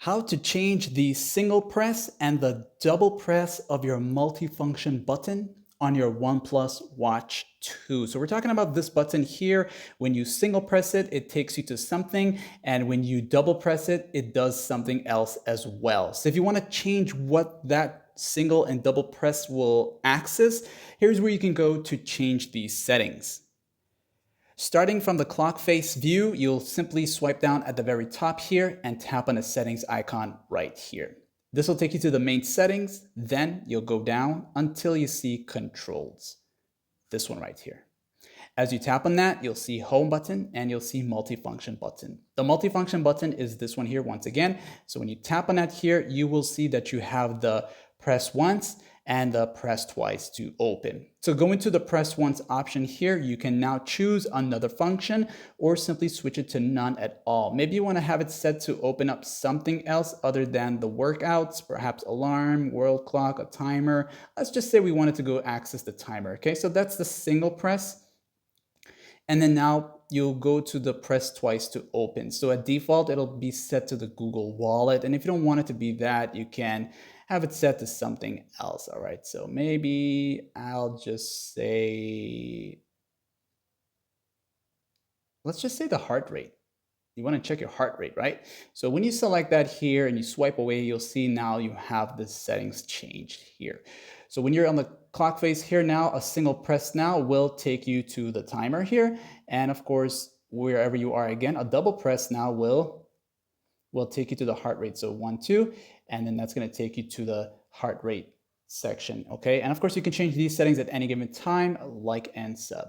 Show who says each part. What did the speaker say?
Speaker 1: How to change the single press and the double press of your multifunction button on your OnePlus Watch 2. So we're talking about this button here. When you single press it, it takes you to something, and when you double press it, it does something else as well. So if you want to change what that single and double press will access, here's where you can go to change these settings. Starting from the clock face view, you'll simply swipe down at the very top here and tap on the settings icon right here. This will take you to the main settings, then you'll go down until you see controls. This one right here. As you tap on that, you'll see home button and you'll see multifunction button. The multifunction button is this one here once again. So when you tap on that here, you will see that you have the press once and the press twice to open. So go into the press once option here. You can now choose another function or simply switch it to none at all. Maybe you want to have it set to open up something else other than the workouts, perhaps alarm, world clock, a timer. Let's just say we wanted to go access the timer. Okay, so that's the single press. And then now you'll go to the press twice to open. So at default, it'll be set to the Google Wallet. And if you don't want it to be that, you can have it set to something else. All right, so maybe I'll just say, let's just say the heart rate. You want to check your heart rate, right? So when you select that here and you swipe away, you'll see now you have the settings changed here. So when you're on the clock face here now, a single press now will take you to the timer here. And of course, wherever you are again, a double press now will take you to the heart rate. So 1, 2, and then that's going to take you to the heart rate section. Okay. And of course, you can change these settings at any given time, like and sub.